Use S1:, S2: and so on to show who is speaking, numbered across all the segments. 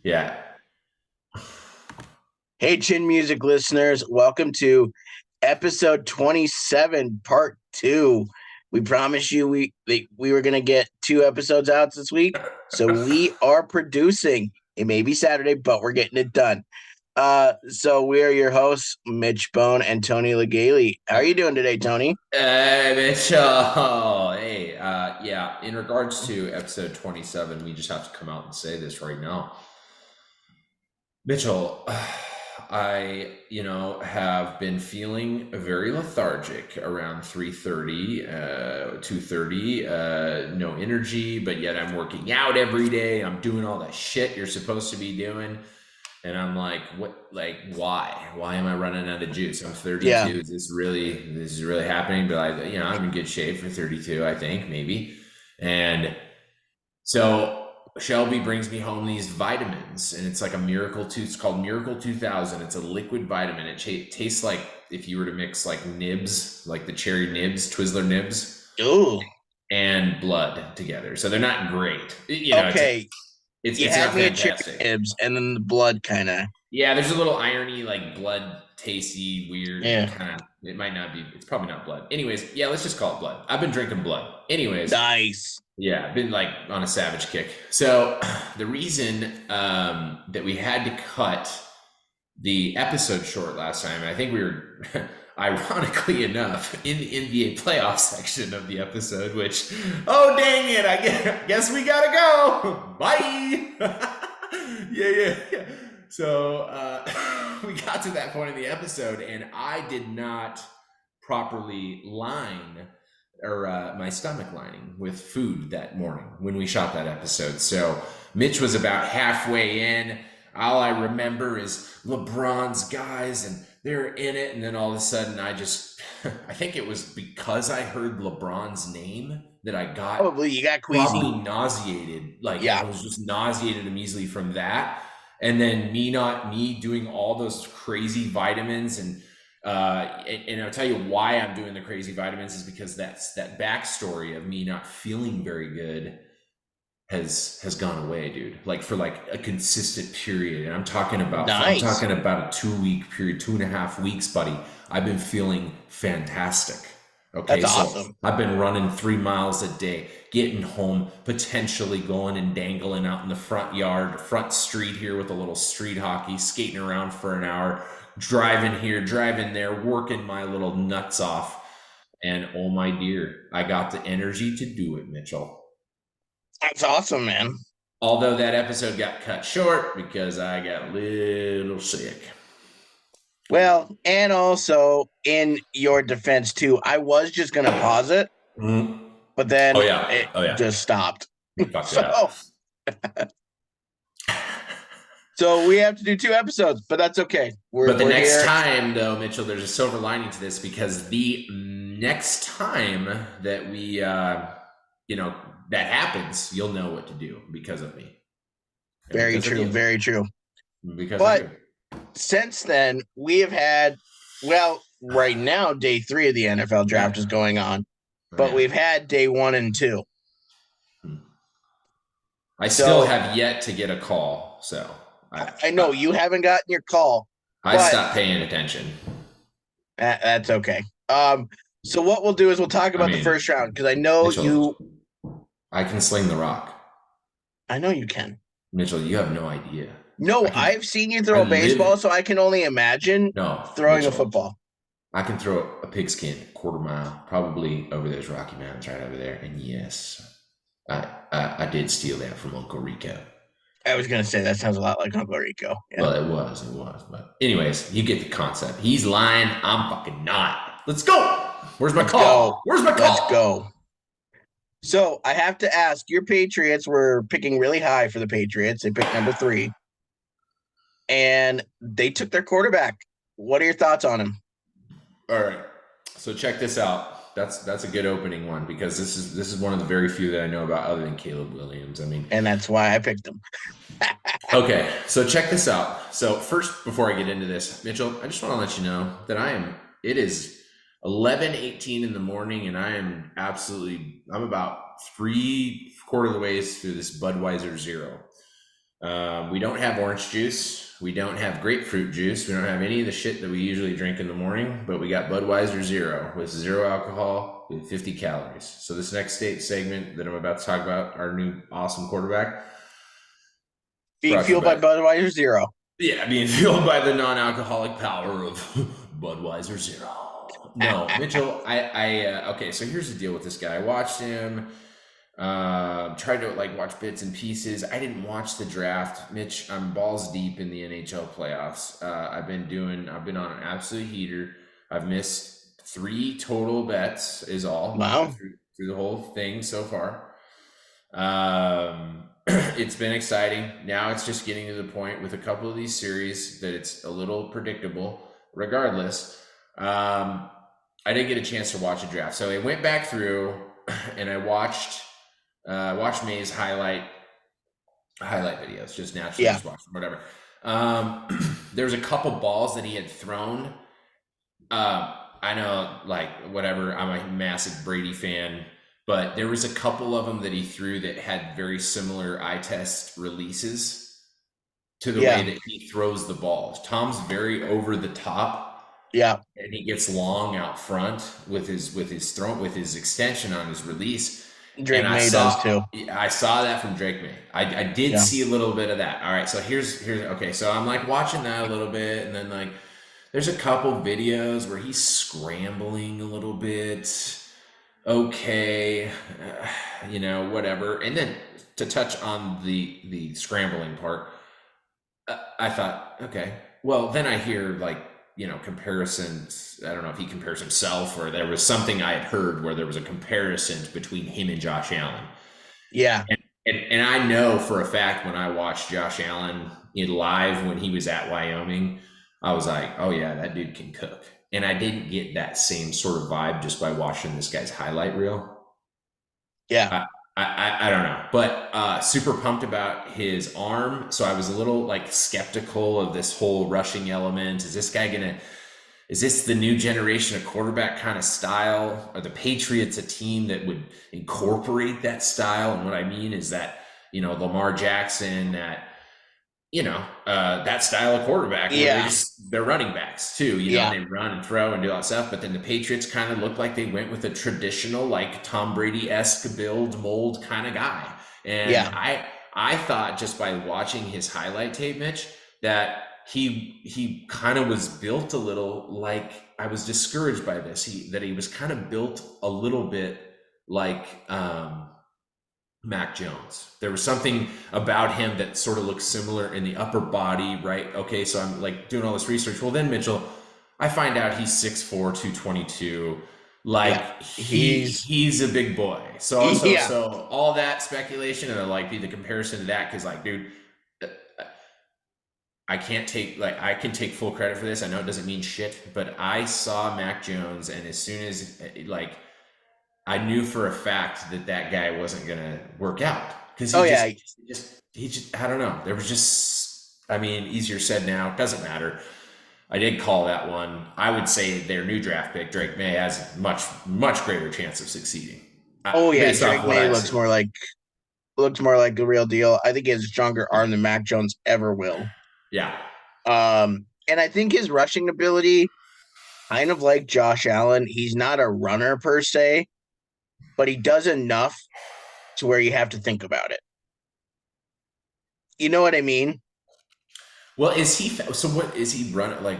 S1: Yeah.
S2: Hey, Chin Music listeners, welcome to episode 27, part two. We promised you we were going to get two episodes out this week, so we are producing. It may be Saturday, but we're getting it done. So we are your hosts, Mitch Bone and Tony Legale. How are you doing today, Tony?
S1: Hey, Mitchell. Hey, yeah, in regards to episode 27, we just have to come out and say this right now. Mitchell, have been feeling very lethargic around 3:30, 2:30, no energy, but yet I'm working out every day. I'm doing all that shit you're supposed to be doing. And I'm like, why? Why am I running out of juice? I'm
S2: Yeah,
S1: 32. This is really happening? But I'm in good shape for 32, I think, maybe. And so Shelby brings me home these vitamins, and it's like a It's called Miracle 2000. It's a liquid vitamin. It tastes like if you were to mix like nibs, like the cherry nibs, Twizzler nibs,
S2: ooh,
S1: and blood together. So they're not great.
S2: okay. You
S1: It's
S2: had
S1: not
S2: me at cherry
S1: fantastic.
S2: nibs, and then the blood kind of,
S1: Yeah, there's a little irony, like blood, tasty, weird
S2: yeah,
S1: kind of. It might not be. It's probably not blood. Anyways, yeah, let's just call it blood. I've been drinking blood. Anyways,
S2: nice.
S1: yeah, I've been like on a savage kick. So the reason that we had to cut the episode short last time, I think we were, ironically enough, in the NBA playoff section of the episode. Which, oh dang it, guess we gotta go. Bye. Yeah. So we got to that point in the episode, and I did not properly line or my stomach lining with food that morning when we shot that episode. So Mitch was about halfway in. All I remember is LeBron's guys, and they're in it. And then all of a sudden, I think it was because I heard LeBron's name that I got
S2: Probably you got queasy.
S1: probably nauseated. Like I
S2: Yeah.
S1: was just nauseated immediately from that. And then me doing all those crazy vitamins and I'll tell you why I'm doing the crazy vitamins is because that backstory of me not feeling very good has gone away, dude. Like for like a consistent period. And I'm
S2: Nice.
S1: talking about a 2 week period, 2.5 weeks, buddy. I've been feeling fantastic. Okay,
S2: That's
S1: so
S2: awesome.
S1: I've been running 3 miles a day, getting home, potentially going and dangling out in the front yard, front street here with a little street hockey, skating around for an hour, driving here, driving there, working my little nuts off. And oh my dear, I got the energy to do it, Mitchell.
S2: That's awesome, man.
S1: Although that episode got cut short because I got a little sick.
S2: Well, and also in your defense too, I was just gonna pause it,
S1: Mm.
S2: but
S1: Oh
S2: then
S1: yeah,
S2: it
S1: oh yeah,
S2: just stopped.
S1: you fucked it up.
S2: So so we have to do two episodes, but that's okay. We're
S1: But the
S2: we're
S1: next
S2: here.
S1: time, though, Mitchell, there's a silver lining to this because the next time that you know, that happens, you'll know what to do because of me and
S2: Very
S1: because of
S2: true,
S1: you,
S2: very true.
S1: because of
S2: But
S1: you.
S2: since then, we have had well, right now, day three of the NFL
S1: Yeah,
S2: draft is going on,
S1: oh
S2: but
S1: yeah.
S2: we've had day one and two.
S1: I still
S2: So
S1: have yet to get a call, so
S2: I know you haven't gotten your call,
S1: I
S2: but
S1: stopped paying attention.
S2: that's okay. So what we'll do is we'll talk
S1: I
S2: about the
S1: mean,
S2: first round because I know
S1: Mitchell,
S2: you.
S1: I can sling the rock.
S2: I know you can.
S1: Mitchell, you have no idea.
S2: No,
S1: I can,
S2: I've seen you
S1: I
S2: throw a
S1: live,
S2: baseball, so I can only imagine
S1: no,
S2: throwing a
S1: Mitchell,
S2: football.
S1: I can throw a pigskin quarter mile, probably over those Rocky Mountains right over there. And yes, I did steal that from Uncle Rico.
S2: I was gonna say that sounds a lot like Uncle Rico. Yeah.
S1: Well, it was. But anyways, you get the concept. He's lying. I'm fucking not. Let's go. Where's my
S2: Let's go.
S1: call? Where's my
S2: Let's
S1: call?
S2: go. So I have to ask, your Patriots were picking really high for the Patriots. They picked number three, and they took their quarterback. What are your thoughts on him?
S1: All right. So check this out. That's a good opening one because this is one of the very few that I know about other than Caleb Williams. I mean,
S2: And that's why I picked him.
S1: okay, so check this out. So first, before I get into this, Mitchell, I just want to let you know that it is 11:18 in the morning, and I'm about 3/4 of the ways through this Budweiser Zero. We don't have orange juice. We don't have grapefruit juice. We don't have any of the shit that we usually drink in the morning, but we got Budweiser Zero with zero alcohol with 50 calories. So this next state segment that I'm about to talk about, our new awesome quarterback,
S2: Being
S1: brought to you
S2: fueled by
S1: by,
S2: Budweiser Zero.
S1: yeah, being fueled by the non-alcoholic power of Budweiser Zero. No, Mitchell, okay, so here's the deal with this guy. I watched him. Tried to like watch bits and pieces. I didn't watch the draft. Mitch, I'm balls deep in the NHL playoffs. I've been on an absolute heater. I've missed 3 total bets is all
S2: Wow.
S1: through the whole thing so far. It's been exciting. Now it's just getting to the point with a couple of these series that it's a little predictable. Regardless, I did get a chance to watch a draft, so I went back through and I watched May's highlight videos, just naturally
S2: Yeah.
S1: just watch them, whatever. There was a couple balls that he had thrown. I know, like, whatever. I'm a massive Brady fan, but there was a couple of them that he threw that had very similar eye test releases to the way
S2: Yeah.
S1: that he throws the balls. Tom's very over the top,
S2: Yeah.
S1: and he gets long out front with his extension on his release. And
S2: Drake May does too.
S1: I saw that from Drake May. I did
S2: Yeah.
S1: see a little bit of that. All right, so here's okay. So I'm like watching that a little bit, and then like there's a couple videos where he's scrambling a little bit. Okay, whatever. And then to touch on the scrambling part, I thought, okay, well then I hear like comparisons. I don't know if he compares himself or there was something I had heard where there was a comparison between him and Josh Allen.
S2: Yeah.
S1: And I know for a fact when I watched Josh Allen in live when he was at Wyoming, I was like, oh yeah, that dude can cook. And I didn't get that same sort of vibe just by watching this guy's highlight reel.
S2: Yeah.
S1: I don't know, but super pumped about his arm. So I was a little like skeptical of this whole rushing element. Is this the new generation of quarterback kind of style? Are the Patriots a team that would incorporate that style? And what I mean is that, Lamar Jackson, that style of quarterback where
S2: Yeah.
S1: they're running backs too, and
S2: Yeah.
S1: they run and throw and do all that stuff. But then the Patriots kind of look like they went with a traditional, like Tom Brady-esque build mold kind of guy. And
S2: Yeah.
S1: I thought just by watching his highlight tape, Mitch, that he kind of was built a little like I was discouraged by this. He was kind of built a little bit like Mac Jones. There was something about him that sort of looked similar in the upper body, right? Okay, so I'm like doing all this research. Well, then Mitchell, I find out he's 6'4", 222.
S2: Yeah.
S1: Like
S2: He's
S1: he's a big boy. So
S2: yeah.
S1: all that speculation and like be the comparison to that because like, dude, I can take full credit for this. I know it doesn't mean shit, but I saw Mac Jones, and as soon as like I knew for a fact that guy wasn't gonna work out because
S2: Oh yeah.
S1: he just I don't know. There was just I mean easier said now. Doesn't matter. I did call that one. I would say their new draft pick Drake May has much greater chance of succeeding.
S2: Oh yeah.
S1: Based off
S2: Drake
S1: what
S2: May
S1: I've seen.
S2: looks more like the real deal. I think he has a stronger arm than Mac Jones ever will.
S1: Yeah.
S2: And I think his rushing ability, kind of like Josh Allen, he's not a runner per se, but he does enough to where you have to think about it. You know what I mean?
S1: Well, is he? So what is he run like?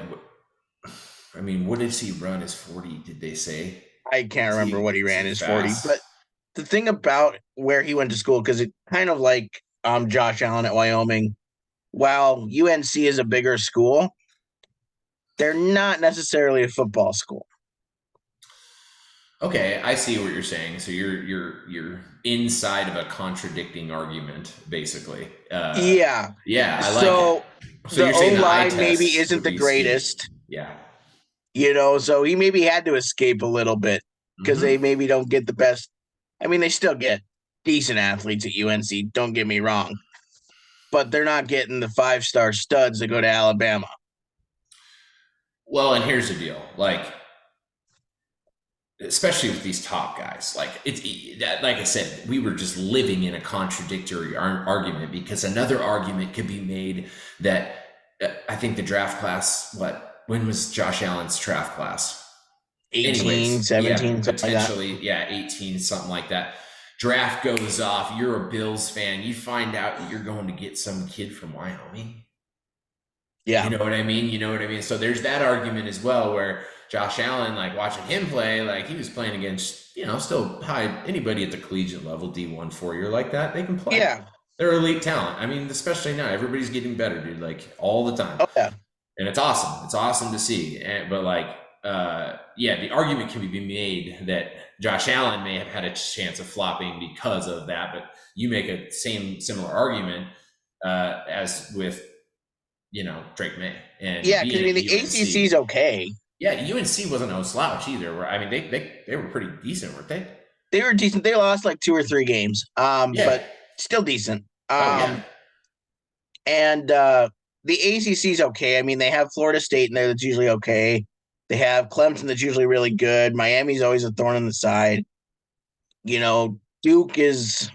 S1: I mean, what does he run as 40? Did they say?
S2: I can't remember what he
S1: Is
S2: ran
S1: he
S2: his 40, but
S1: fast?
S2: the thing about where he went to school, because it kind of like Josh Allen at Wyoming, while UNC is a bigger school, they're not necessarily a football school.
S1: Okay, I see what you're saying. So you're inside of a contradicting argument, basically.
S2: Yeah.
S1: Yeah, I like it.
S2: So
S1: So
S2: the
S1: you're
S2: O
S1: saying the eye
S2: line maybe
S1: test
S2: isn't
S1: would
S2: the
S1: be skewed.
S2: greatest,
S1: Yeah.
S2: so he maybe had to escape a little bit because they
S1: Mm-hmm.
S2: maybe don't get the best. I mean, they still get decent athletes at UNC, don't get me wrong, but they're not getting the 5-star studs that go to Alabama.
S1: Well, and here's the deal. Like especially with these top guys. Like like I said, we were just living in a contradictory argument, because another argument could be made that I think the draft class, when was Josh Allen's draft class?
S2: 18,
S1: Anyways, yeah,
S2: 17, something like that.
S1: potentially, yeah, 18, something like that. Draft goes off. You're a Bills fan. You find out that you're going to get some kid from Wyoming. You
S2: Yeah.
S1: know what I mean? You know what I mean? So there's that argument as well, where Josh Allen, like watching him play, like he was playing against, still high, anybody at the collegiate level, D1 4 year like that, they can play.
S2: Yeah.
S1: They're elite talent. I mean, especially now, everybody's getting better, dude, like all the time.
S2: Oh, yeah.
S1: And it's awesome. It's awesome to see. But like, yeah, the argument can be made that Josh Allen may have had a chance of flopping because of that. But you make a similar argument as with Drake May and
S2: Yeah, because
S1: being
S2: I mean,
S1: at
S2: the ACC is
S1: UNC.
S2: okay.
S1: Yeah, UNC wasn't no slouch either. I mean, they were pretty decent, weren't they?
S2: They were decent. They lost like 2 or 3 games,
S1: Yeah.
S2: but still decent.
S1: Oh yeah.
S2: And the ACC is okay. I mean, they have Florida State in there that's usually okay. They have Clemson that's usually really good. Miami's always a thorn in the side. Duke is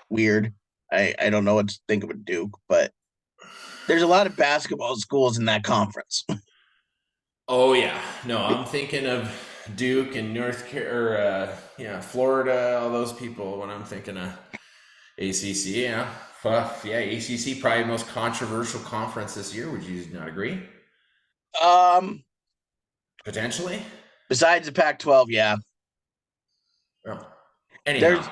S2: weird. I don't know what to think of Duke, but there's a lot of basketball schools in that conference.
S1: Oh yeah. No, I'm thinking of Duke and North Carolina, yeah, Florida, all those people when I'm thinking of ACC. Yeah. Well, yeah, ACC probably the most controversial conference this year. Would you not agree?
S2: Um,
S1: Potentially.
S2: Besides the Pac-12, yeah,
S1: Oh. Anyhow,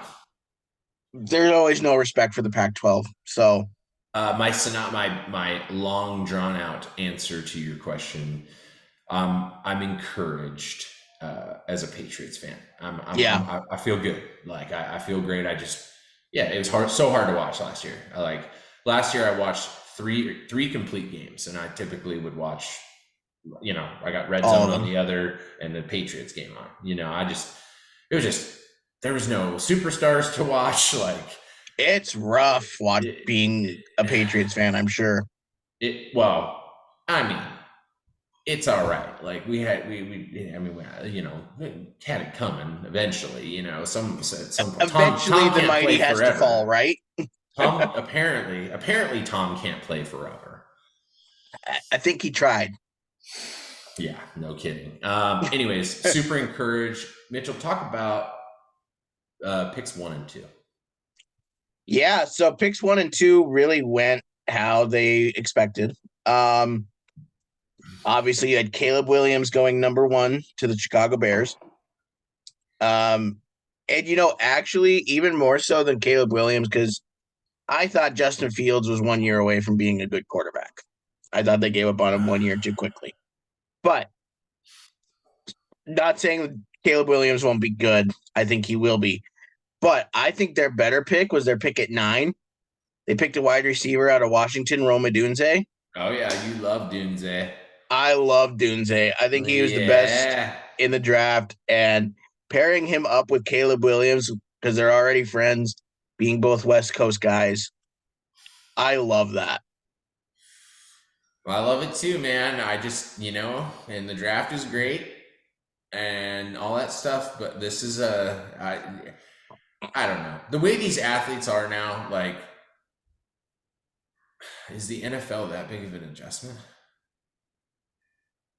S2: there's always no respect for the Pac-12. So
S1: my long drawn out answer to your question. I'm encouraged as a Patriots fan.
S2: yeah,
S1: I feel good. Like I feel great. Yeah, it was so hard to watch last year. Last year I watched three complete games, and I typically would watch. I got Red
S2: all of
S1: Zone on
S2: them.
S1: the other, and the Patriots game on. It was just there was no superstars to watch.
S2: It's rough
S1: It,
S2: being a Patriots fan, I'm sure.
S1: well, I mean, it's all right. Like I mean, we had it coming eventually. Some said some
S2: Eventually,
S1: Tom
S2: the
S1: can't
S2: mighty
S1: play
S2: has to fall,
S1: forever.
S2: right?
S1: Tom apparently Tom can't play forever.
S2: I think he tried.
S1: Yeah, no kidding. Anyways, super encouraged. Mitchell, talk about picks 1 and 2.
S2: Yeah, so picks 1 and 2 really went how they expected. Obviously, you had Caleb Williams going number 1 to the Chicago Bears. And actually, even more so than Caleb Williams, because I thought Justin Fields was 1 year away from being a good quarterback. I thought they gave up on him 1 year too quickly. But not saying Caleb Williams won't be good. I think he will be. But I think their better pick was their pick at 9. They picked a wide receiver out of Washington, Rome Odunze.
S1: Oh yeah, you love Dunze.
S2: I love Dunze. I think he was the best
S1: Yeah.
S2: in the draft. And pairing him up with Caleb Williams, because they're already friends, being both West Coast guys, I love that.
S1: Well, I love it too, man. I just, and the draft is great and all that stuff, but this is I don't know. The way these athletes are now, like, is the NFL that big of an adjustment?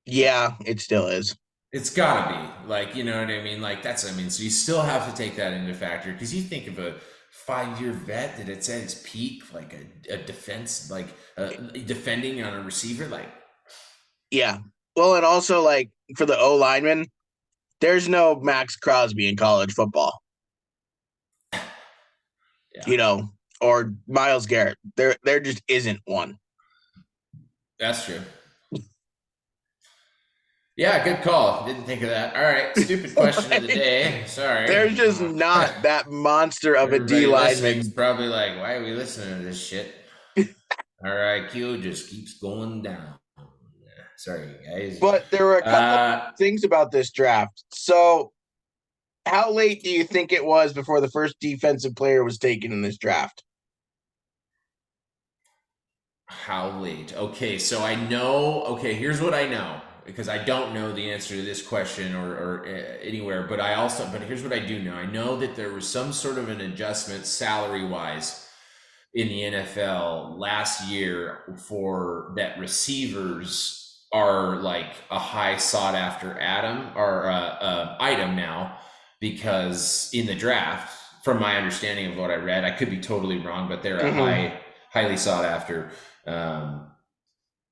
S2: Yeah, it still is.
S1: It's gotta be. Like, you know what I mean? Like, so you still have to take that into factor, because you think of a 5 year vet that it's at its peak, like a defense, like defending on a receiver, like,
S2: Yeah. Well, and also, like, for the O lineman, there's no Max Crosby in college football,
S1: yeah,
S2: or Myles Garrett. There just isn't one.
S1: that's true. Yeah, good call. Didn't think of that. All right, stupid question of the day. Sorry.
S2: There's just not that monster of a D
S1: Everybody listening's
S2: lineman.
S1: probably like, why are we listening to this shit? Our IQ just keeps going down. Sorry, guys.
S2: But there were a couple of things about this draft. So, how late do you think it was before the first defensive player was taken in this draft?
S1: How late? Okay, so I know. Okay, here's what I know. because I don't know the answer to this question or anywhere. But here's what I do know. I know that there was some sort of an adjustment salary wise in the NFL last year for that receivers are like a high sought after item now because in the draft, from my understanding of what I read, I could be totally wrong, but they're a highly sought after um,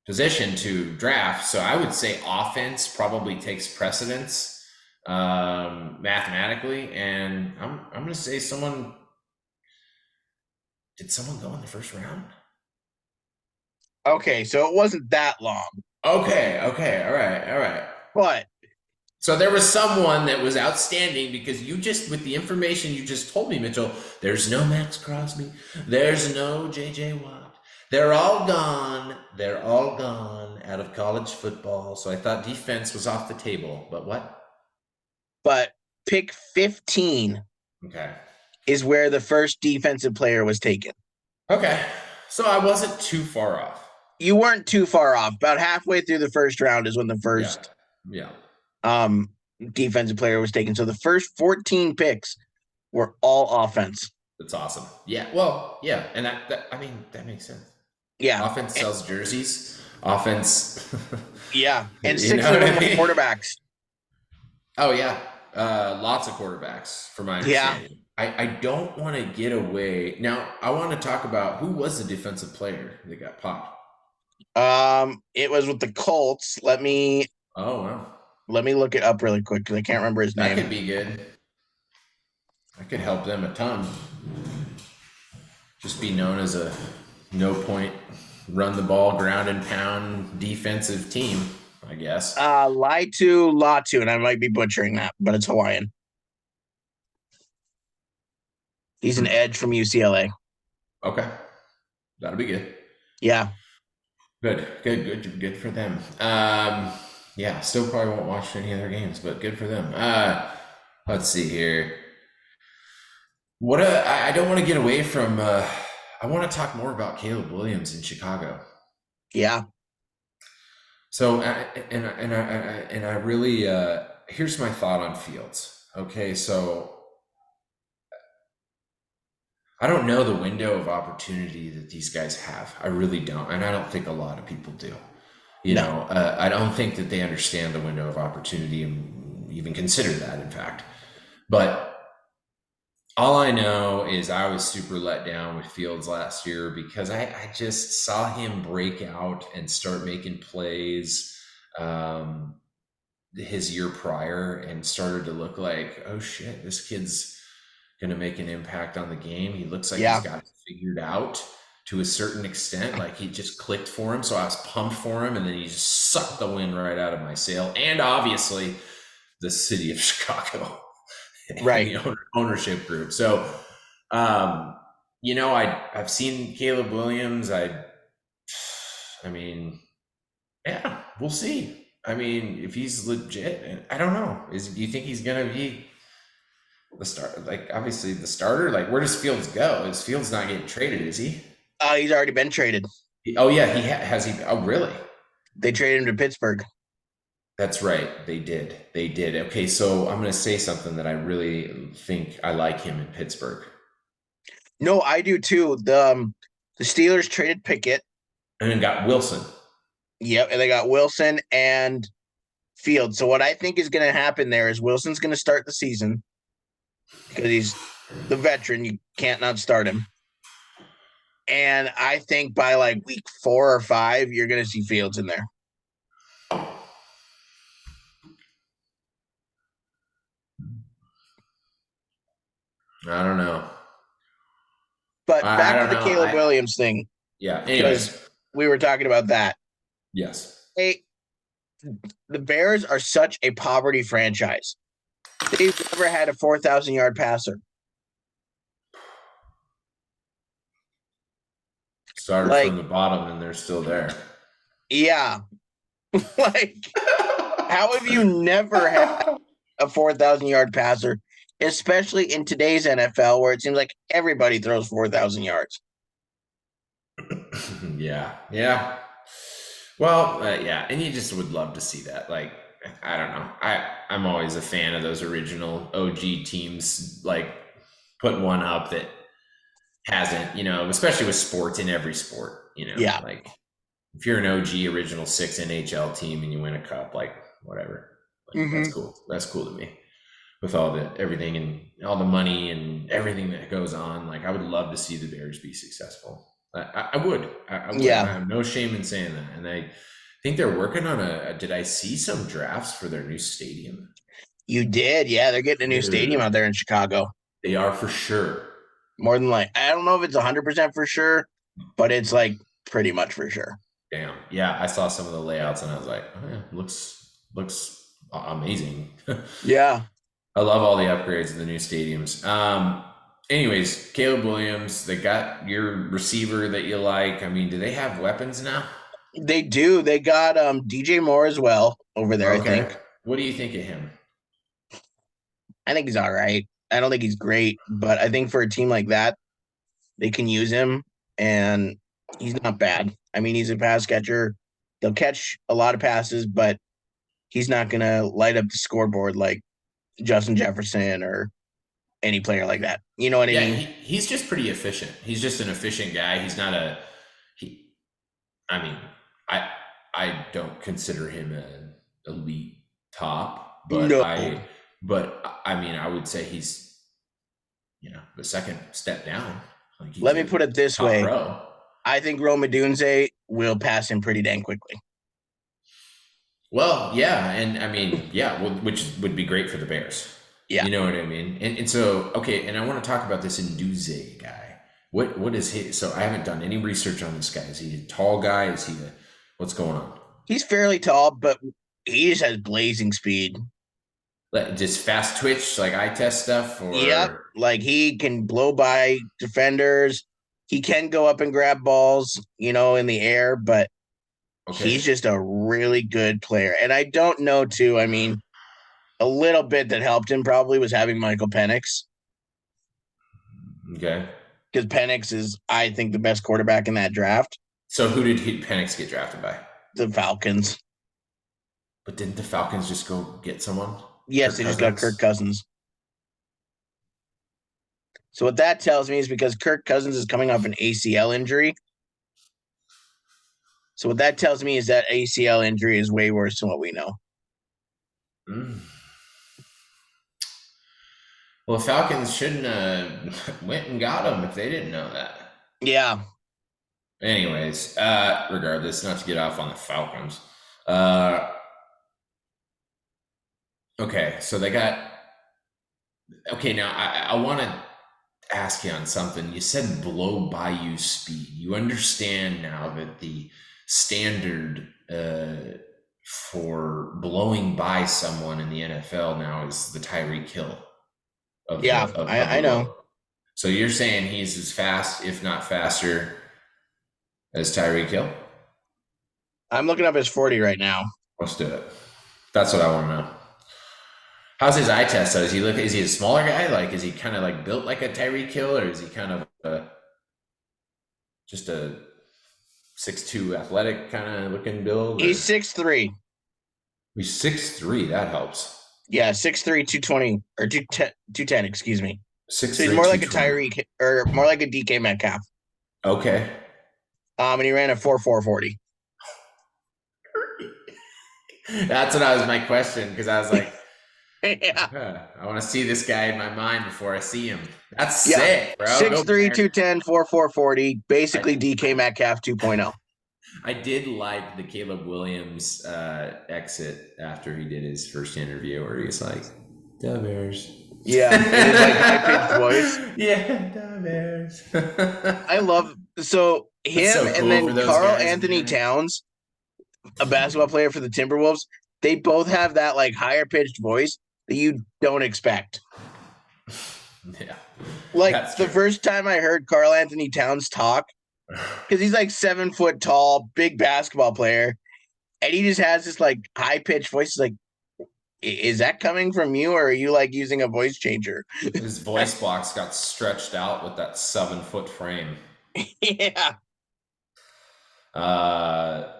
S1: position to draft. So I would say offense probably takes precedence mathematically, and I'm going to say did someone go in the first round?
S2: Okay, so it wasn't that long.
S1: Okay, all right.
S2: But
S1: So there was someone that was outstanding because with the information you just told me, Mitchell, there's no Max Crosby, there's no JJ Watt. They're all gone. They're all gone out of college football. So I thought defense was off the table. But what?
S2: But pick 15
S1: Okay.
S2: is where the first defensive player was taken.
S1: Okay. So I wasn't too far off.
S2: You weren't too far off. About halfway through the first round is when the first
S1: Yeah.
S2: defensive player was taken. So the first 14 picks were all offense.
S1: That's awesome. Yeah. Well, yeah. And that makes sense.
S2: Yeah.
S1: Offense sells jerseys. Offense.
S2: Yeah. And 6 of them were quarterbacks.
S1: Oh, yeah. Lots of quarterbacks, from my understanding. Yeah. I don't want to get away. Now, I want to talk about who was the defensive player that got popped.
S2: It was with the Colts. Let me look it up really quick because I can't remember his name.
S1: That could be good. I could help them a ton. Just be known as a no point, run the ball, ground and pound defensive team, I guess.
S2: Latu, and I might be butchering that, but it's Hawaiian. He's an edge from UCLA.
S1: Okay. That'll be good.
S2: Yeah.
S1: Good for them. Yeah, still probably won't watch any other games, but good for them. Let's see here. I don't want to get away from. I want to talk more about Caleb Williams in Chicago.
S2: Yeah.
S1: So I really here's my thought on Fields. Okay, so I don't know the window of opportunity that these guys have. I really don't, and I don't think a lot of people do. You know, I don't think that they understand the window of opportunity and even consider that, in fact. But all I know is I was super let down with Fields last year because I just saw him break out and start making plays his year prior and started to look like, oh shit, this kid's going to make an impact on the game. He looks like he's got it figured out to a certain extent. Like he just clicked for him. So I was pumped for him, and then he just sucked the wind right out of my sail. And obviously the city of Chicago,
S2: right?
S1: The ownership group. So, you know, I've seen Caleb Williams. I mean, yeah, we'll see. I mean, if he's legit, I don't know. Do you think he's going to be the start? Like, obviously the starter, like where does Fields go? Is Fields not getting traded? Is he?
S2: He's already been traded.
S1: Oh yeah. Has he? Oh, really?
S2: They traded him to Pittsburgh.
S1: That's right. They did. Okay. So I'm going to say something that I really think I like him in Pittsburgh.
S2: No, I do too. The Steelers traded Pickett.
S1: And then got Wilson.
S2: Yep. And they got Wilson and Fields. So what I think is going to happen there is Wilson's going to start the season because he's the veteran. You can't not start him. And I think by like week 4 or 5, you're going to see Fields in there.
S1: I don't know.
S2: But back to the Caleb Williams thing.
S1: Yeah.
S2: Because we were talking about that.
S1: Yes.
S2: The Bears are such a poverty franchise. They've never had a 4,000-yard passer.
S1: Started from the bottom and they're still there.
S2: Yeah. How have you never had a 4,000-yard passer, especially in today's NFL where it seems like everybody throws 4,000 yards?
S1: Yeah. Well, yeah, and you just would love to see that. Like, I don't know. I'm always a fan of those original OG teams, like put one up that hasn't, especially with sports in every sport,
S2: Yeah.
S1: like if you're an OG original six NHL team and you win a cup, like whatever, like that's
S2: Hmm.
S1: cool. That's cool to me. With all the everything and all the money and everything that goes on, like I would love to see the Bears be successful. I would. I would. I
S2: Yeah.
S1: have no shame in saying that. And I think they're working on did I see some drafts for their new stadium?
S2: You did. Yeah. They're getting a new stadium out
S1: Dude,
S2: there in Chicago.
S1: they are for sure.
S2: More than like, I don't know if it's 100% for sure, but it's like pretty much for sure.
S1: Damn. Yeah, I saw some of the layouts and I was like, oh yeah, looks amazing.
S2: Yeah.
S1: I love all the upgrades of the new stadiums. Anyways, Caleb Williams, they got your receiver that you like. I mean, do they have weapons now?
S2: They do. They got DJ Moore as well over there, I
S1: Okay.
S2: think.
S1: What do you think of him?
S2: I think he's all right. I don't think he's great, but I think for a team like that, they can use him and he's not bad. I mean, he's a pass catcher. They'll catch a lot of passes, but he's not going to light up the scoreboard like Justin Jefferson or any player like that. You know what I
S1: Yeah,
S2: mean?
S1: he's just pretty efficient. He's just an efficient guy. He's not a he. I mean, I I don't consider him an elite top,
S2: No.
S1: but I mean, I would say he's the second step down. Like he's
S2: Let me
S1: a
S2: put it this
S1: top
S2: way.
S1: pro.
S2: I think Rome Odunze will pass him pretty dang quickly.
S1: Well, yeah, and I mean, yeah, well, which would be great for the Bears.
S2: Yeah.
S1: You know what I mean? And so, okay, and I want to talk about this Nduze guy. What is he? So I haven't done any research on this guy. Is he a tall guy? Is he what's going on?
S2: He's fairly tall, but he just has blazing speed.
S1: Like, just fast twitch, like eye test stuff,
S2: Yep.
S1: or
S2: Like he can blow by defenders. He can go up and grab balls, in the air, but
S1: okay,
S2: he's just a really good player. And I don't know, too. I mean, a little bit that helped him probably was having Michael Penix
S1: okay.
S2: because Penix is, I think, the best quarterback in that draft.
S1: So who did Penix get drafted by?
S2: The Falcons.
S1: But didn't the Falcons just go get someone?
S2: Yes,
S1: Kirk
S2: they just got Kirk
S1: Cousins.
S2: Cousins. So what that tells me is because Kirk Cousins is coming off an ACL injury. So what that tells me is that ACL injury is way worse than what we know.
S1: Mm. Well, the Falcons shouldn't have went and got him if they didn't know that.
S2: Yeah.
S1: Anyways, regardless, not to get off on the Falcons. Uh, okay, so they got. Okay, now I want to ask you on something. You said blow by you speed. You understand now that the standard for blowing by someone in the NFL now is the Tyreek Hill
S2: Yeah,
S1: of the
S2: I know.
S1: blow. So you're saying he's as fast, if not faster, as Tyreek Hill?
S2: I'm looking up his 40 right now.
S1: Let's do it. That's what I want to know. How's his eye test? Though? Is he a smaller guy? Like, is he kind of like built like a Tyreek Hill, or is he kind of just a 6'2" athletic kind of looking build? Or
S2: He's 6'3".
S1: he's 6'3"? That helps.
S2: Yeah, 6'3", 220 or 210, excuse me. So he's
S1: 6'3",
S2: more like a
S1: 220.
S2: Tyreek or more like a DK Metcalf.
S1: Okay.
S2: And he ran a 4.40.
S1: That's what I was my question because I was like,
S2: Yeah.
S1: I want to see this guy in my mind before I see him. That's
S2: Yeah.
S1: sick, bro. Go
S2: 6'3",
S1: Bears.
S2: 210, 4.40. Basically
S1: I,
S2: DK Metcalf 2.0.
S1: I did like the Caleb Williams exit after he did his first interview where he was like, "The Bears."
S2: Yeah, in his like high pitched voice.
S1: Yeah, the Bears.
S2: I love so him
S1: so
S2: and
S1: cool
S2: then
S1: for those
S2: Carl
S1: guys,
S2: Anthony
S1: man.
S2: Towns, a basketball player for the Timberwolves. They both have that like higher pitched voice that you don't expect.
S1: Yeah,
S2: Like
S1: that's
S2: the
S1: true.
S2: first time I heard Carl Anthony Towns talk, because he's like 7 foot tall, big basketball player, and he just has this like high pitched voice. It's like, is that coming from you, or are you like using a voice changer?
S1: His voice box got stretched out with that 7-foot frame.
S2: Yeah.
S1: Uh,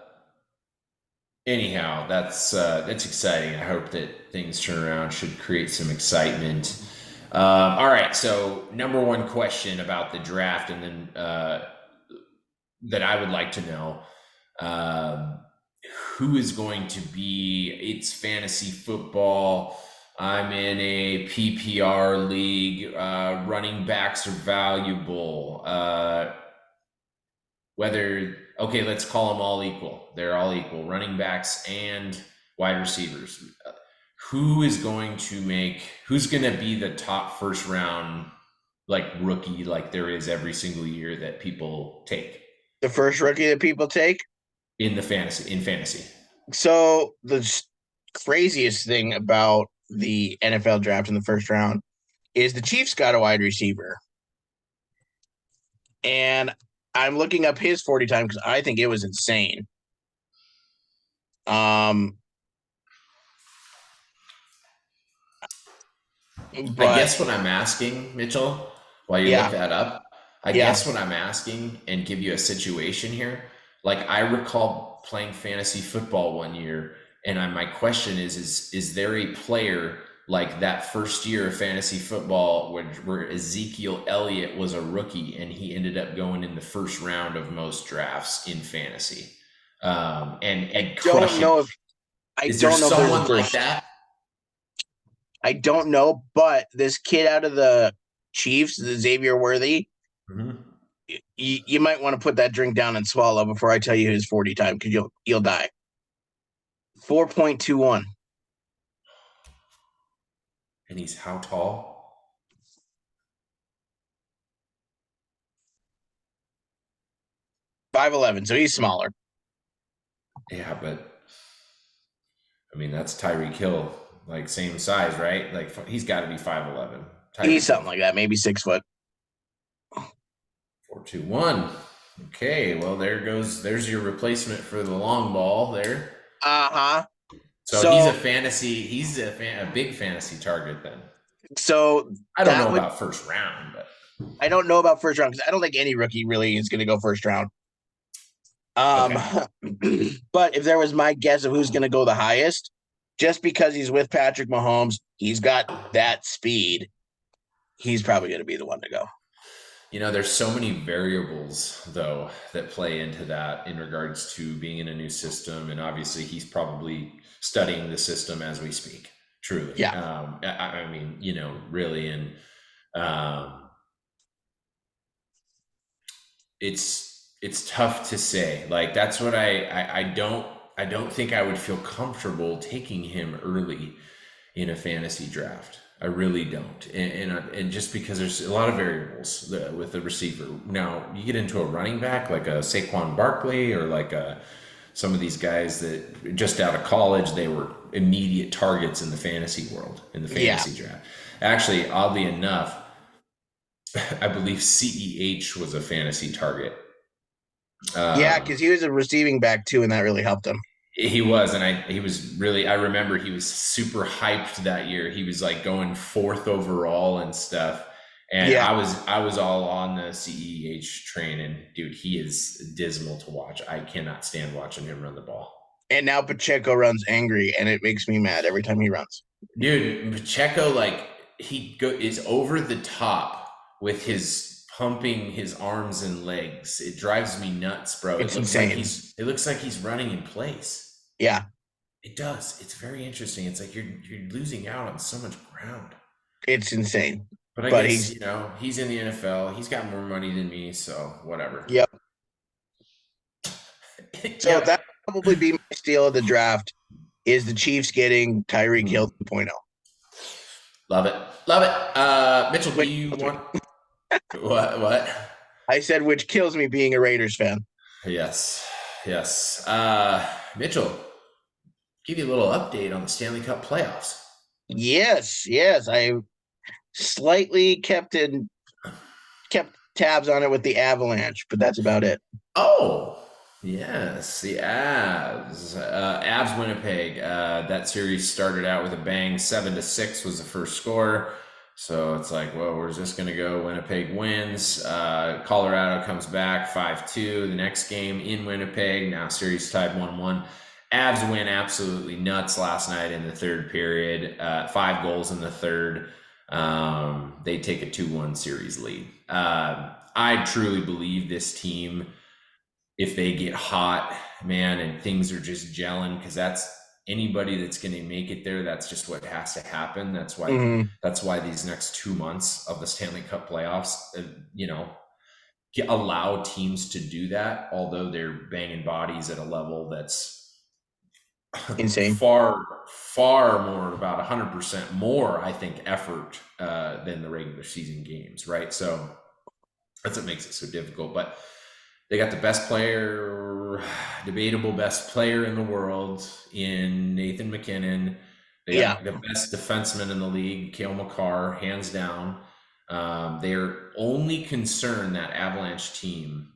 S1: anyhow, that's exciting. I hope that things turn around. Should create some excitement. All right, so number one question about the draft, and then that I would like to know: um, who is going to be? It's fantasy football. I'm in a PPR league. Running backs are valuable. Whether okay, let's call them all equal. They're all equal. Running backs and wide receivers. Who is going to make? Who's going to be the top first round like rookie like there is every single year that people take
S2: The first rookie that people take.
S1: in fantasy?
S2: So the craziest thing about the NFL draft in the first round is the Chiefs got a wide receiver. And I'm looking up his 40 time because I think it was insane.
S1: I
S2: But
S1: guess what I'm asking, Mitchell, while you look
S2: yeah,
S1: that up, I
S2: yeah.
S1: guess what I'm asking and give you a situation here. Like I recall playing fantasy football one year, and my question is there a player like that first year of fantasy football where Ezekiel Elliott was a rookie and he ended up going in the first round of most drafts in fantasy, and
S2: Don't
S1: crushing?
S2: know if I
S1: Is there
S2: don't know if there's a
S1: someone like
S2: first.
S1: that?
S2: I don't know, but this kid out of the Chiefs, the Xavier Worthy,
S1: Mhm.
S2: you might want to put that drink down and swallow before I tell you his 40 time because you'll die. 4.21.
S1: And he's how tall?
S2: 5'11. So he's smaller.
S1: Yeah, but I mean that's Tyreek Hill, like same size, right? Like he's got to be 5'11".
S2: He's
S1: Tyreek Hill
S2: something like that, maybe 6 foot.
S1: 4.21. Okay, well there's your replacement for the long ball there.
S2: Uh-huh.
S1: So he's
S2: So
S1: a big fantasy target then.
S2: so
S1: I don't
S2: that
S1: know
S2: would
S1: about first round, but
S2: I don't know about first round because I don't think any rookie really is going to go first round. Um,
S1: okay.
S2: but if there was my guess of who's going to go the highest, just because he's with Patrick Mahomes, he's got that speed. He's probably going to be the one to go.
S1: You know, there's so many variables though that play into that in regards to being in a new system, and obviously he's probably studying the system as we speak. Truly,
S2: Yeah,
S1: I mean, you know, really, and um, it's tough to say. Like that's what I don't think I would feel comfortable taking him early in a fantasy draft. I really don't, and just because there's a lot of variables with the receiver. Now you get into a running back like a Saquon Barkley or like some of these guys that just out of college they were immediate targets in the fantasy world in the
S2: yeah,
S1: fantasy draft. Actually, oddly enough, I believe CEH was a fantasy target.
S2: yeah,
S1: Um,
S2: because he was a receiving back too, and that really helped him.
S1: He was, and he was really. I remember he was super hyped that year. He was like going fourth overall and stuff. And
S2: Yeah,
S1: I was all on the CEH train, and dude, he is dismal to watch. I cannot stand watching him run the ball.
S2: and now Pacheco runs angry, and it makes me mad every time he runs.
S1: Dude, Pacheco, like is over the top with his pumping his arms and legs. It drives me nuts, bro.
S2: It's insane.
S1: It looks like he's running in place.
S2: Yeah,
S1: It does. It's very interesting. It's like you're losing out on so much ground.
S2: it's insane.
S1: But I
S2: But
S1: guess,
S2: he's
S1: you know, he's in the NFL. He's got more money than me, so whatever.
S2: yep. So
S1: Yep.
S2: that probably be my steal of the draft is the Chiefs getting Tyreek
S1: Hmm.
S2: Hill 2.0.
S1: Love it. Love it. Mitchell, do
S2: Which
S1: you
S2: kills me.
S1: want what?
S2: I said which kills me being a Raiders fan.
S1: Yes. Yes. Mitchell, give you a little update on the Stanley Cup playoffs.
S2: Yes, yes. I slightly kept tabs on it with the Avalanche, but that's about it.
S1: Oh, yes, the Avs. Avs Winnipeg. That series started out with a bang. 7-6 was the first score. So it's like, well, where's this going to go? Winnipeg wins. Colorado comes back 5-2. The next game in Winnipeg. Now series tied 1-1. Avs went absolutely nuts last night in the third period. 5 goals in the third. They take a 2-1 series lead. I truly believe this team, if they get hot, man, and things are just gelling, because that's anybody that's going to make it there. That's just what has to happen. That's why.
S2: Mm-hmm.
S1: That's why these next 2 months of the Stanley Cup playoffs, allow teams to do that. Although they're banging bodies at a level that's
S2: Insane.
S1: far more, about 100% more, I think, effort than the regular season games, right? So that's what makes it so difficult. But they got the best player, debatable best player in the world in Nathan McKinnon. They
S2: Yeah.
S1: got the best defenseman in the league, Cale Makar, hands down. Their only concern, that Avalanche team,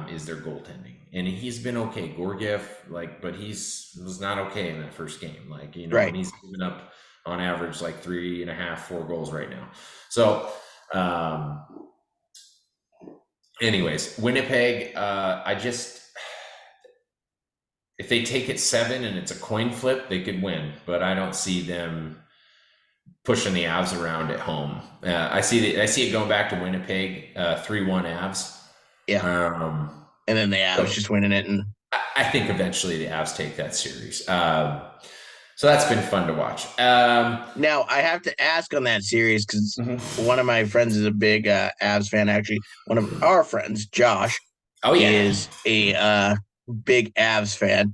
S1: is their goaltending, and he's been okay. Gorgiev, but was not okay in that first game,
S2: Right.
S1: and he's given up on average 3.5, 4 goals right now. So, anyways, Winnipeg, if they take it 7 and it's a coin flip, they could win, but I don't see them pushing the Avs around at home. I see it going back to Winnipeg, 3-1 Avs.
S2: Yeah. And then the Avs just winning it. And
S1: I think eventually the Avs take that series. So that's been fun to watch.
S2: Now, I have to ask on that series because one of my friends is a big Avs fan. Actually, one of our friends, Josh, is a big Avs fan.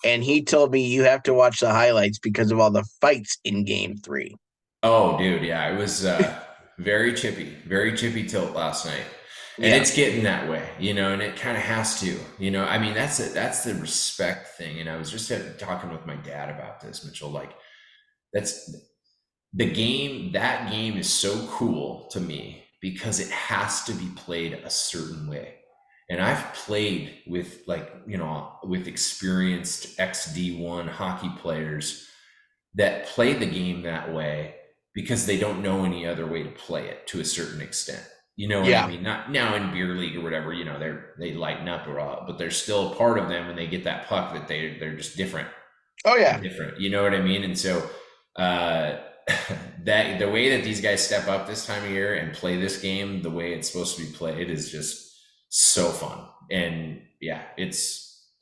S2: And he told me you have to watch the highlights because of all the fights in Game 3.
S1: Oh, dude, yeah. It was very chippy tilt last night. And it's getting that way, and it kind of has to, I mean, that's the respect thing. And I was just talking with my dad about this, Mitchell, that's the game. That game is so cool to me because it has to be played a certain way. And I've played with with experienced XD1 hockey players that play the game that way because they don't know any other way to play it to a certain extent. You know what I mean? Not now in beer league or whatever, they lighten up a lot, but there's still a part of them when they get that puck that they're just different.
S2: Oh yeah.
S1: Different. You know what I mean? And so that the way that these guys step up this time of year and play this game the way it's supposed to be played is just so fun. And yeah,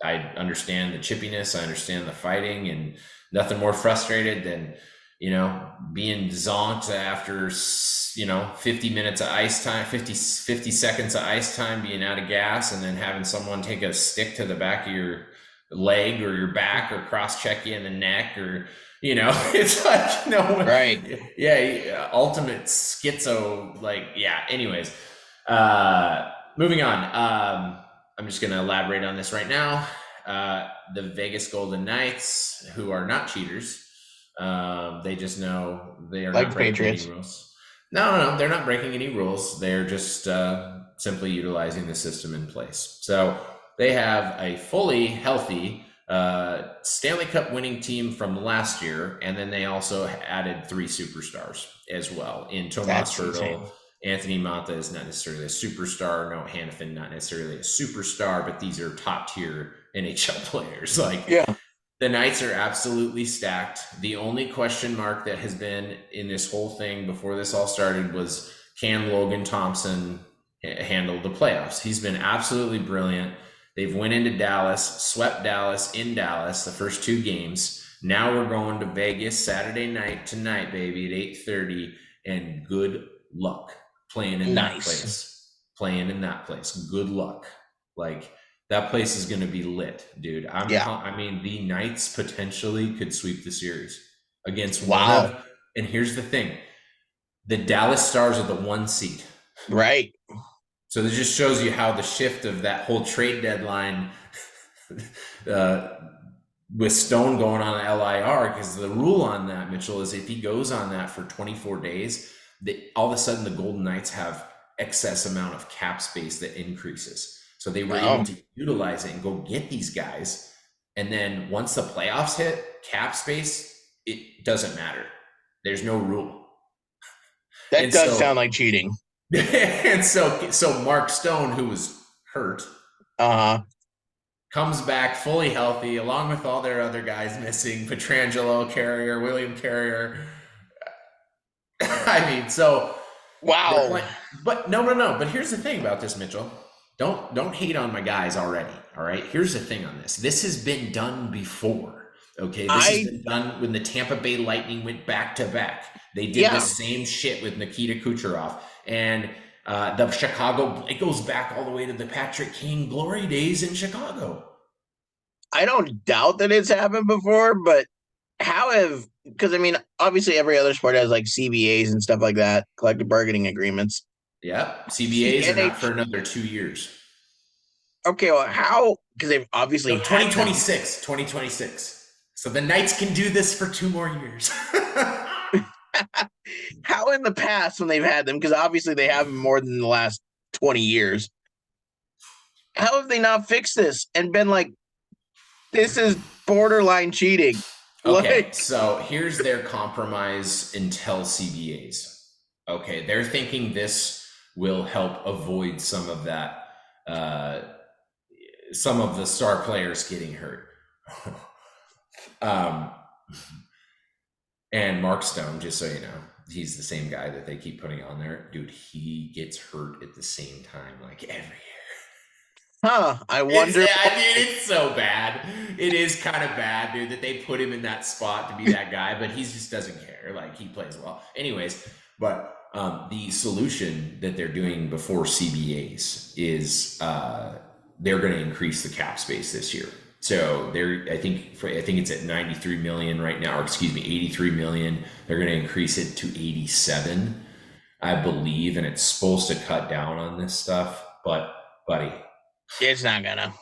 S1: I understand the chippiness, I understand the fighting, and nothing more frustrated than being zonked after 50 minutes of ice time, 50 seconds of ice time, being out of gas, and then having someone take a stick to the back of your leg or your back or cross check you in the neck, or it's
S2: right.
S1: Yeah, ultimate schizo. Anyways, moving on. I'm just going to elaborate on this right now. The Vegas Golden Knights, who are not cheaters, they just know they are not breaking any rules. No, they're not breaking any rules. They're just simply utilizing the system in place. So they have a fully healthy Stanley Cup winning team from last year, and then they also added 3 superstars as well in Tomas Hertl. Anthony Mantha is not necessarily a superstar. No, Hannafin, not necessarily a superstar, but these are top tier NHL players. The Knights are absolutely stacked. The only question mark that has been in this whole thing before this all started was, can Logan Thompson handle the playoffs? He's been absolutely brilliant. They've went into Dallas, swept Dallas in Dallas the first 2 games. Now we're going to Vegas Saturday night tonight, baby, at 8:30, and good luck playing in that place. Playing in that place. Good luck. That place is going to be lit, dude. I mean, the Knights potentially could sweep the series against one of. And here's the thing: the Dallas Stars are the 1 seed,
S2: right?
S1: So this just shows you how the shift of that whole trade deadline with Stone going on an LIR, because the rule on that, Mitchell, is if he goes on that for 24 days, all of a sudden the Golden Knights have excess amount of cap space that increases. So they were able to utilize it and go get these guys. And then once the playoffs hit, cap space, it doesn't matter. There's no rule.
S2: That does sound like cheating.
S1: And so Mark Stone, who was hurt, comes back fully healthy, along with all their other guys missing, Petrangelo, Carrier, William Carrier. I mean, so they're
S2: Wow.
S1: playing, but no. But here's the thing about this, Mitchell. Don't hate on my guys already. All right. Here's the thing on this. This has been done before. Okay. This has
S2: I
S1: been done when the Tampa Bay Lightning went back to back. They did the
S2: yeah,
S1: same shit with Nikita Kucherov and the Chicago. It goes back all the way to the Patrick King glory days in Chicago.
S2: I don't doubt that it's happened before, but how have because I mean, obviously every other sport has like CBAs and stuff like that, collective bargaining agreements.
S1: Yep.
S2: The
S1: CBAs are not for
S2: NH
S1: another 2 years.
S2: okay, well, how because they've obviously
S1: No,
S2: had them.
S1: 2026. 2026. So the Knights can do this for 2 more years.
S2: How in the past when they've had them, because obviously they haven't more than the last 20 years, how have they not fixed this and been like, this is borderline cheating?
S1: Okay,
S2: Like,
S1: so here's their compromise until CBAs. Okay, they're thinking this will help avoid some of that, uh, some of the star players getting hurt. um, and Mark Stone, just so you know, he's the same guy that they keep putting on there. Dude, he gets hurt at the same time, like every year.
S2: I wonder
S1: I
S2: why.
S1: mean, it's so bad. It is kind of bad, dude, that they put him in that spot to be that guy, but he just doesn't care. Like, he plays well. Anyways, but the solution that they're doing before CBAs is they're going to increase the cap space this year. So I think it's at 93 million right now, or excuse me, 83 million. They're going to increase it to 87, I believe, and it's supposed to cut down on this stuff. But buddy,
S2: It's not gonna.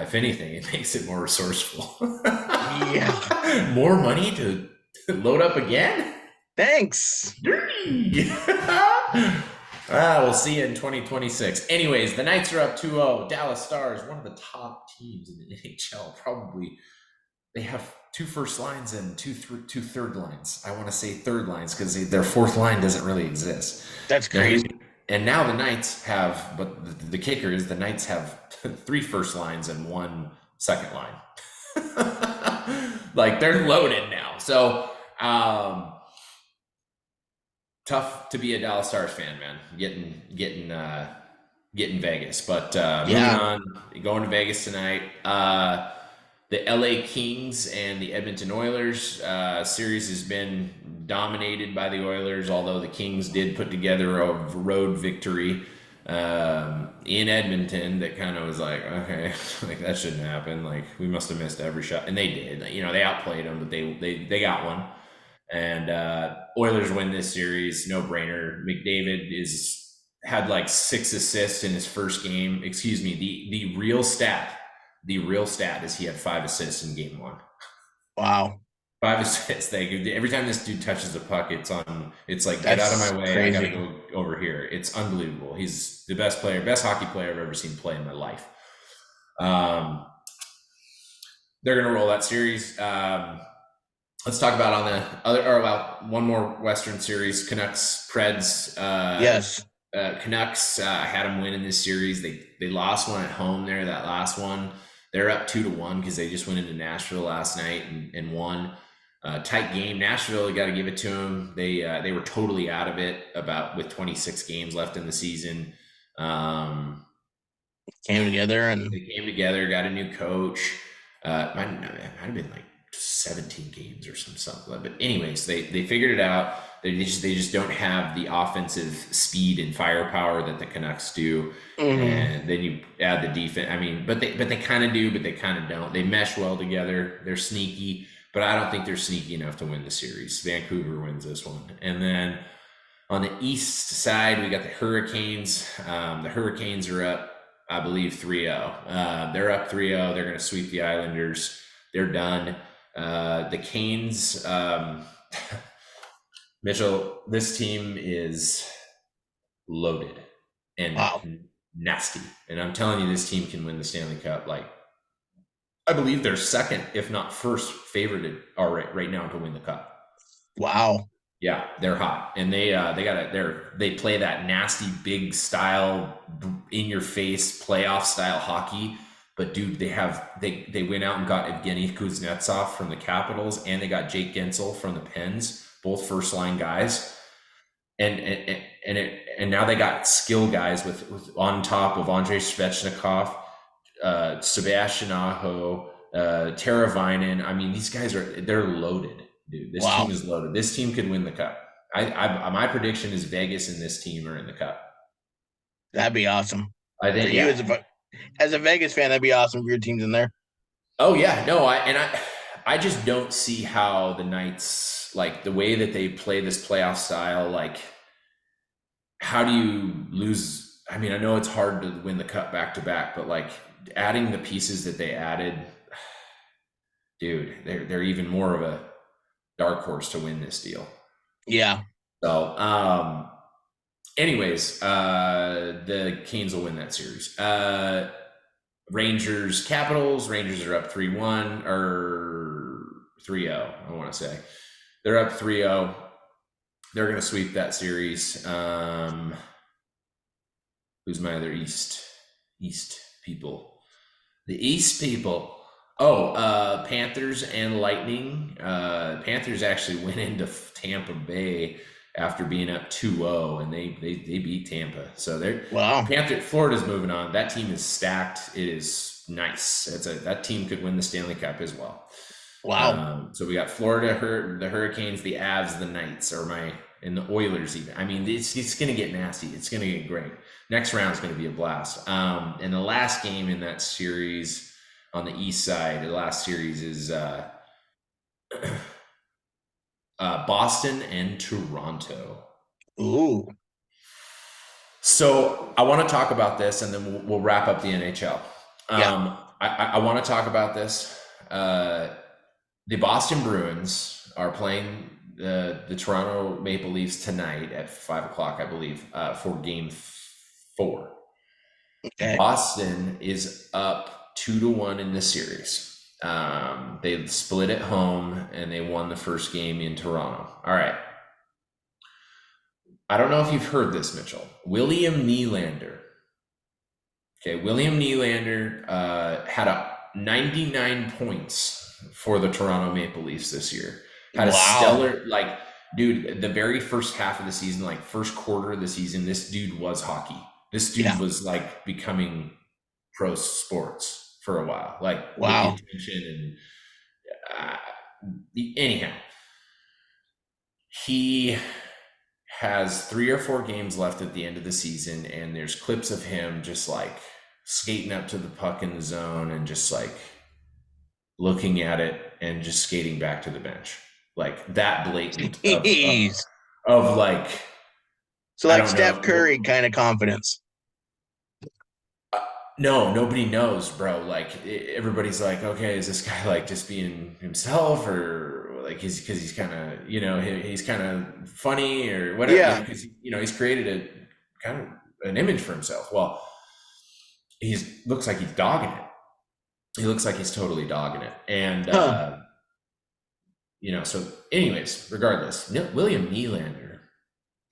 S1: if anything, it makes it more resourceful.
S2: Yeah.
S1: More money to load up again?
S2: Thanks.
S1: We'll see you in 2026. Anyways, the Knights are up 2-0. Dallas Stars, one of the top teams in the NHL. Probably they have two first lines and two third lines. I want to say third lines because their fourth line doesn't really exist.
S2: That's
S1: Now,
S2: crazy.
S1: and now the Knights have, but the kicker is the Knights have three first lines and one second line. Like, they're loaded now. So tough to be a Dallas Stars fan, man. Getting Vegas, but moving
S2: Yeah.
S1: on, going to Vegas tonight. The LA Kings and the Edmonton Oilers series has been dominated by the Oilers, although the Kings did put together a road victory in Edmonton that kind of was like, okay, like that shouldn't happen. Like, we must have missed every shot, and they did. You know, they outplayed them, but they got one. And Oilers win this series, no brainer. McDavid is had like 6 assists in his first game. Excuse me, the real stat is he had 5 assists in game one.
S2: Wow.
S1: 5 assists. Every time this dude touches the puck, it's like, get out of
S2: That's
S1: my way. I gotta
S2: crazy.
S1: go over here. It's unbelievable. He's the best hockey player I've ever seen play in my life. Um, they're gonna roll that series. Let's talk about on the other, or well, one more Western series, Canucks, Preds.
S2: Yes.
S1: Canucks had them win in this series. They lost one at home there. That last one, they're up 2-1 because they just went into Nashville last night and won. Tight game. Nashville, you got to give it to them. They were totally out of it with 26 games left in the season.
S2: Came together and
S1: They came together, got a new coach. Might have been like 17 games or something. But anyways, they figured it out. They just don't have the offensive speed and firepower that the Canucks do. And then you add the defense. I mean, but they kind of do, but they kind of don't. They mesh well together. They're sneaky, but I don't think they're sneaky enough to win the series. Vancouver wins this one. And then on the east side, we got the Hurricanes. The Hurricanes are up, I believe, 3-0. They're up 3-0. They're going to sweep the Islanders. They're done. The Canes, Mitchell, this team is loaded and
S2: wow.
S1: nasty. And I'm telling you, this team can win the Stanley Cup. Like, I believe they're second, if not first, favored right now to win the cup.
S2: Wow.
S1: Yeah, they're hot, and they play that nasty big style, in your face playoff style hockey But dude, they went out and got Evgeny Kuznetsov from the Capitals, and they got Jake Gensel from the Pens, both first line guys. And now they got skill guys with on top of Andrei Svechnikov, Sebastian Aho, Teravainen. I mean, these guys they're loaded, dude. This
S2: Wow.
S1: team is loaded. This team could win the cup. My prediction is Vegas and this team are in the cup.
S2: That'd be awesome.
S1: I
S2: For
S1: think,
S2: you
S1: yeah.
S2: as a Vegas fan, that'd be awesome if your team's in there.
S1: Oh yeah, no, I just don't see how the Knights, like the way that they play this playoff style, like how do you lose? I mean, I know it's hard to win the cup back to back, but like adding the pieces that they added, dude, they're even more of a dark horse to win this deal.
S2: Yeah.
S1: So, anyways, the Canes will win that series. Rangers Capitals. Rangers are up 3-1 or 3-0, I want to say. They're up 3-0. They're going to sweep that series. Who's my other East people? The East people. Oh, Panthers and Lightning. Panthers actually went into Tampa Bay after being up 2-0, and they beat Tampa. So they're
S2: Wow.
S1: Florida's moving on. That team is stacked. It is nice. That team could win the Stanley Cup as well.
S2: Wow.
S1: So we got Florida, the Hurricanes, the Avs, the Knights, and the Oilers even. I mean, it's going to get nasty. It's going to get great. Next round is going to be a blast. And the last game in that series on the East side, the last series is Boston and Toronto.
S2: Ooh.
S1: So I want to talk about this, and then we'll wrap up the NHL.
S2: Yeah.
S1: I want to talk about this. The Boston Bruins are playing the Toronto Maple Leafs tonight at 5:00, I believe, for Game 4.
S2: Okay.
S1: Boston is up 2-1 in the series. They split at home and they won the first game in Toronto. All right. I don't know if you've heard this, Mitchell. William Nylander. Okay, William Nylander had 99 points for the Toronto Maple Leafs this year. Had a stellar, like, dude, the very first half of the season, like first quarter of the season, this dude was hockey. This dude was like becoming pro sports for a while, like with the attention and anyhow, he has 3 or 4 games left at the end of the season, and there's clips of him just like skating up to the puck in the zone and just like looking at it and just skating back to the bench, like that blatant of like,
S2: so like Steph Curry kind of confidence.
S1: No, nobody knows, bro. Like everybody's like, okay, is this guy like just being himself, or like because he's kind of, he's kind of funny or whatever?
S2: Yeah.
S1: Because he's created a kind of an image for himself. Well, looks like he's dogging it. He looks like he's totally dogging it, and So, anyways, regardless, William Nylander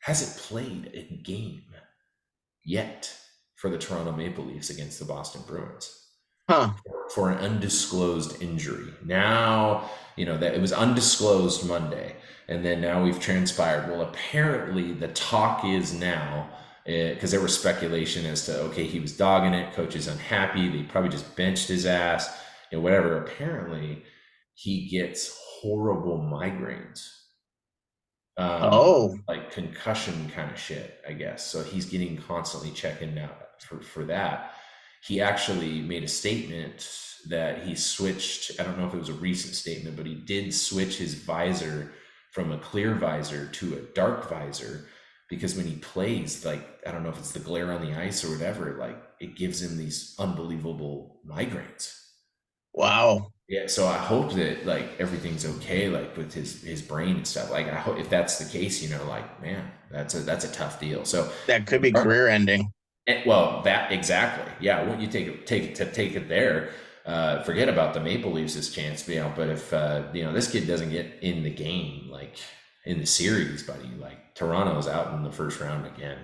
S1: hasn't played a game yet for the Toronto Maple Leafs against the Boston Bruins for an undisclosed injury. Now, that it was undisclosed Monday, and then now we've transpired. Well, apparently the talk is now, because there was speculation as to, okay, he was dogging it, coach is unhappy, they probably just benched his ass, whatever. Apparently he gets horrible migraines. Like concussion kind of shit, I guess. So he's getting constantly checking out for that. He actually made a statement that he switched. I don't know if it was a recent statement, but he did switch his visor from a clear visor to a dark visor because when he plays, like, I don't know if it's the glare on the ice or whatever, like it gives him these unbelievable migraines.
S2: Wow.
S1: Yeah, so I hope that like everything's okay, like with his brain and stuff. Like I hope if that's the case, like, man, that's a tough deal. So
S2: that could be career ending.
S1: Well, that exactly, yeah. When you take it there, forget about the Maple Leafs' chance, but if this kid doesn't get in the game, like in the series, buddy, like Toronto's out in the first round again.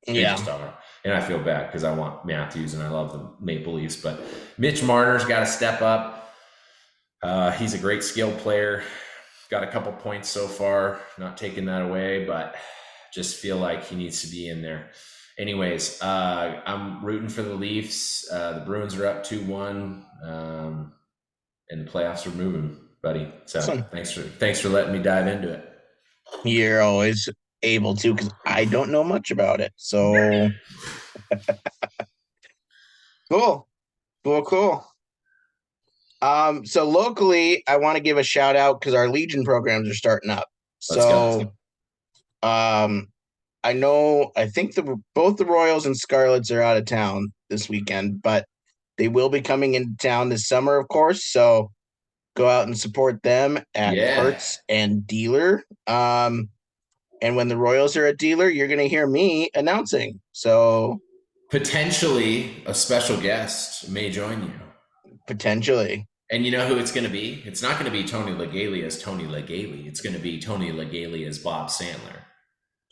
S1: They just are. And I feel bad because I want Matthews and I love the Maple Leafs, but Mitch Marner's got to step up. He's a great skilled player. Got a couple points so far, not taking that away, but just feel like he needs to be in there. Anyways, I'm rooting for the Leafs. The Bruins are up 2-1, and the playoffs are moving, buddy. So
S2: Awesome.
S1: thanks for letting me dive into it.
S2: You're always able to, because I don't know much about it. So cool. Cool. So locally, I want to give a shout out because our Legion programs are starting up.
S1: Let's go.
S2: I think both the Royals and Scarlets are out of town this weekend, but they will be coming into town this summer, of course. So go out and support them at Hertz and Dealer. And when the Royals are at Dealer, you're going to hear me announcing. So
S1: potentially a special guest may join you.
S2: Potentially.
S1: And you know who it's going to be? It's not going to be Tony LaGaley as Tony LaGaley. It's going to be Tony LaGaley as Bob Sandler.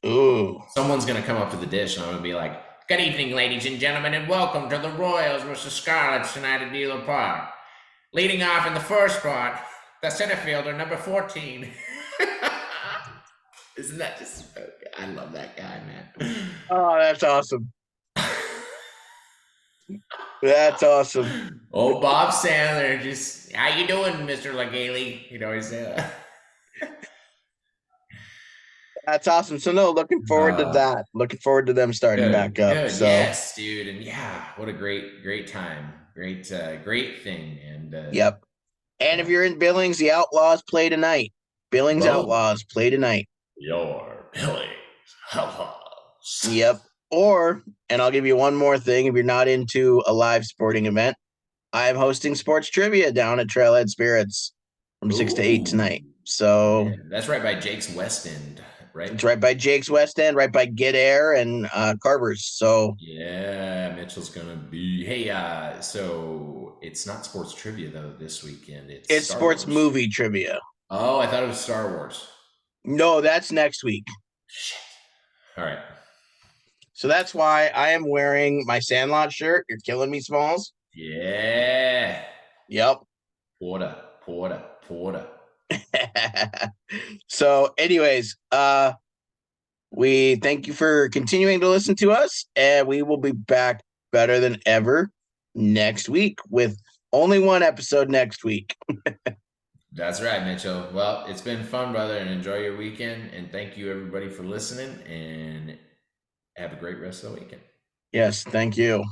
S2: Ooh.
S1: Someone's going to come up to the dish and I'm going to be like, "Good evening, ladies and gentlemen, and welcome to the Royals versus Scarlets tonight at Dealer Park. Leading off in the first spot, the center fielder, number 14. Isn't that just... I love that guy, man.
S2: Oh, that's awesome. That's awesome.
S1: Oh, Bob Sandler, just, "How you doing, Mr. LaGaley?" He'd always say that.
S2: That's awesome. So no, looking forward to that. Looking forward to them starting back up.
S1: Good.
S2: So
S1: yes, dude. And yeah, what a great time. Great thing. And
S2: yep. And if you're in Billings, the Outlaws play tonight. Billings Outlaws play tonight.
S1: Your Billings Outlaws.
S2: Yep. And I'll give you one more thing. If you're not into a live sporting event, I'm hosting sports trivia down at Trailhead Spirits from 6 to 8 tonight. So
S1: yeah, that's right by Jake's West End, right?
S2: It's right by Jake's West End, right by Get Air and Carver's. So
S1: yeah, Mitchell's gonna be. Hey, so it's not sports trivia though this weekend.
S2: It's
S1: Star
S2: sports
S1: Wars.
S2: movie trivia.
S1: Oh, I thought it was Star Wars.
S2: No, that's next week.
S1: Shit. All right.
S2: So that's why I am wearing my Sandlot shirt. You're killing me, Smalls.
S1: Yeah.
S2: Yep.
S1: Porter.
S2: So, anyways, we thank you for continuing to listen to us, and we will be back better than ever next week with only one episode next week.
S1: That's right, Mitchell. Well, it's been fun, brother, and enjoy your weekend. And thank you, everybody, for listening, and have a great rest of the weekend.
S2: Yes, thank you.